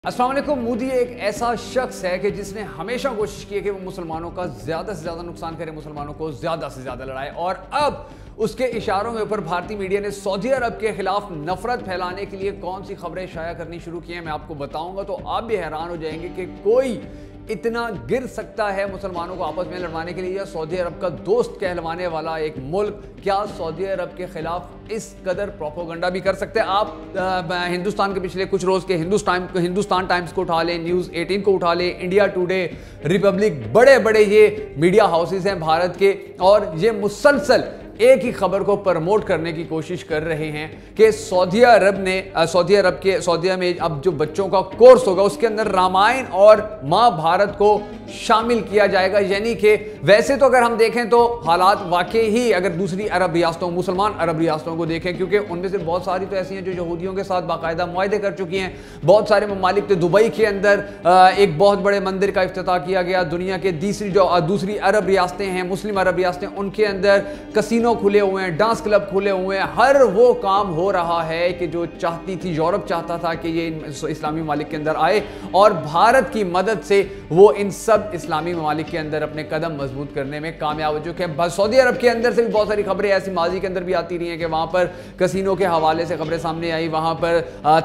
अस्सलाम वालेकुम। मोदी एक ऐसा शख्स है कि जिसने हमेशा कोशिश की है कि वो मुसलमानों का ज़्यादा से ज़्यादा नुकसान करे, मुसलमानों को ज़्यादा से ज़्यादा लड़ाए। और अब उसके इशारों के ऊपर भारतीय मीडिया ने सऊदी अरब के खिलाफ नफरत फैलाने के लिए कौन सी खबरें शाया करनी शुरू की हैं, मैं आपको बताऊंगा तो आप भी हैरान हो जाएंगे कि कोई इतना गिर सकता है मुसलमानों को आपस में लड़वाने के लिए। या सऊदी अरब का दोस्त कहलवाने वाला एक मुल्क क्या सऊदी अरब के खिलाफ इस कदर प्रोपोगंडा भी कर सकते हैं? आप हिंदुस्तान के पिछले कुछ रोज के हिंदुस्तान टाइम्स को उठा लें, न्यूज़ 18 को उठा लें, इंडिया टुडे, रिपब्लिक, बड़े बड़े ये मीडिया हाउसेस हैं भारत के, और ये मुसलसल एक ही खबर को प्रमोट करने की कोशिश कर रहे हैं कि सऊदिया में अब जो बच्चों का कोर्स होगा उसके अंदर रामायण और महाभारत को शामिल किया जाएगा। यानी कि वैसे तो अगर हम देखें तो हालात वाकई ही, अगर दूसरी अरब रियासतों, मुसलमान अरब रियासतों को देखें, क्योंकि उनमें से बहुत सारी तो ऐसी हैं जो यहूदियों के साथ बाकायदा मुआहदे कर चुकी हैं। बहुत सारे ममालिक तो दुबई के अंदर एक बहुत बड़े मंदिर का इफ्तिताह किया गया। दुनिया के दूसरी अरब रियासतें हैं, मुस्लिम अरब रियासतें, उनके अंदर कसीनो खुले हुए हैं, डांस क्लब खुले हुए हैं। हर वो काम हो रहा है कि जो चाहती थी, यूरोप चाहता था कि ये इस्लामी ममालिक के अंदर आए, और भारत की मदद से वो इन सब इस्लामी ममालिक के अंदर अपने कदम मजबूत करने में कामयाब हो चुके हैं। सऊदी अरब के अंदर से भी बहुत सारी खबरें ऐसी माजी के अंदर भी आती रही हैं कि वहां पर कसीनो के हवाले से खबरें सामने आई, वहां पर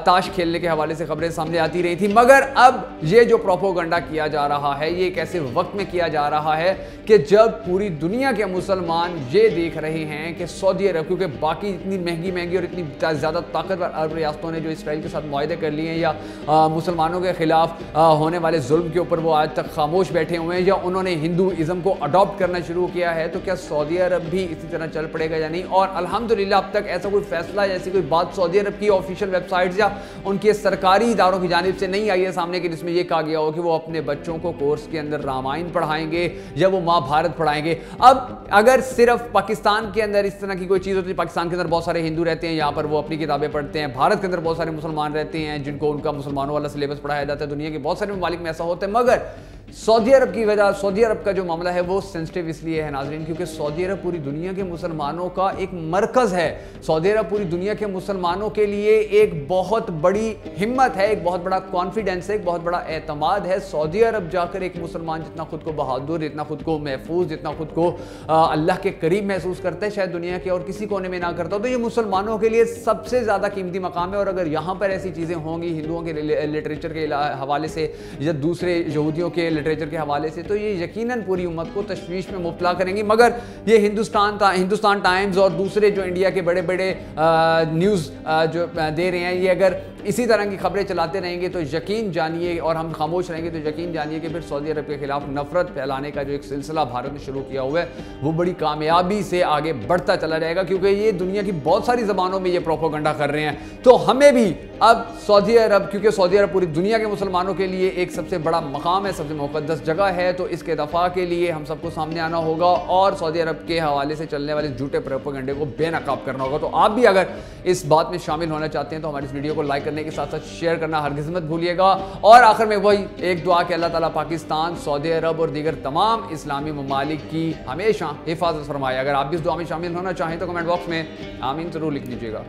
ताश खेलने के हवाले से खबरें सामने आती रही थी। मगर अब ये जो प्रोपोगंडा किया जा रहा है, ये एक ऐसे वक्त में किया जा रहा है कि जब पूरी दुनिया के मुसलमान ये देख रहे हैं कि सऊदी अरब, क्योंकि बाकी इतनी महंगी और इतनी ज़्यादा ताकतवर अरब रियासतों ने जो इसराइल के साथ मुआहदे कर लिए हैं, या मुसलमानों के खिलाफ होने वाले जुल्म के ऊपर वो आज तक खामोश बैठे हुए हैं, या उन्होंने हिंदुइज्म को अडॉप्ट करना शुरू किया है, तो क्या सऊदी अरब भी इसी तरह चल पड़ेगा या नहीं? और अल्हम्दुलिल्लाह अब तक ऐसा कोई फैसला, ऐसी कोई बात सऊदी अरब की ऑफिशियल वेबसाइट्स या उनके सरकारी इदारों की जानिब से नहीं आई है सामने, कि जिसमें यह कहा गया हो कि वो अपने बच्चों को कोर्स के अंदर रामायण पढ़ाएंगे या वो महाभारत पढ़ाएंगे। अब अगर सिर्फ पाकिस्तान के अंदर इस तरह की कोई चीज़ होती है, पाकिस्तान के अंदर बहुत सारे हिंदू रहते हैं, यहाँ पर वो अपनी किताबें पढ़ते हैं, भारत के अंदर बहुत सारे मुसलमान रहते हैं जिनको उनका मुसलमानों वाला सिलेबस पढ़ाया जाता है, दुनिया के बहुत सारे ममालिक में ऐसा होता है। मगर सऊदी अरब की वजह, सऊदी अरब का जो मामला है वो सेंसिटिव इसलिए है नाज़रीन, क्योंकि सऊदी अरब पूरी दुनिया के मुसलमानों का एक मरकज़ है। सऊदी अरब पूरी दुनिया के मुसलमानों के लिए एक बहुत बड़ी हिम्मत है, एक बहुत बड़ा कॉन्फिडेंस है, एक बहुत बड़ा एतमाद है। सऊदी अरब जाकर एक मुसलमान जितना खुद को बहादुर, जितना खुद को महफूज, जितना खुद को अल्लाह के करीब महसूस करता है, शायद दुनिया के और किसी कोने में ना करता हो। तो ये मुसलमानों के लिए सबसे ज़्यादा कीमती मकाम है। और अगर यहाँ पर ऐसी चीज़ें होंगी हिंदुओं के लिटरेचर के हवाले से या दूसरे यहूदियों के लिटरेचर के हवाले से, तो ये यकीनन पूरी उम्मत को तशवीश में मुब्तला करेंगी। मगर ये हिंदुस्तान टाइम्स और दूसरे जो इंडिया के बड़े बड़े न्यूज़ जो दे रहे हैं, ये अगर इसी तरह की खबरें चलाते रहेंगे तो यकीन जानिए, और हम खामोश रहेंगे तो यकीन जानिए कि फिर सऊदी अरब के खिलाफ नफरत फैलाने का जो एक सिलसिला भारत ने शुरू किया हुआ है वो बड़ी कामयाबी से आगे बढ़ता चला जाएगा, क्योंकि ये दुनिया की बहुत सारी ज़बानों में ये प्रोपोगंडा कर रहे हैं। तो हमें भी अब सऊदी अरब, क्योंकि सऊदी अरब पूरी दुनिया के मुसलमानों के लिए एक सबसे बड़ा मकाम है, सबसे मुक़द्दस जगह है, तो इसके दफ़ा के लिए हम सबको सामने आना होगा और सऊदी अरब के हवाले से चलने वाले झूठे प्रोपोगंडे को बेनकाब करना होगा। तो आप भी अगर इस बात में शामिल होना चाहते हैं तो हमारी इस वीडियो को लाइक करने के साथ साथ शेयर करना हरगिज़ मत भूलिएगा। और आखिर में वही एक दुआ कि अल्लाह ताला पाकिस्तान, सऊदी अरब और दीगर तमाम इस्लामी ममालिक की हमेशा हिफाजत फरमाए। अगर आप भी इस दुआ में शामिल होना चाहें तो कमेंट बॉक्स में आमीन ज़रूर लिख दीजिएगा।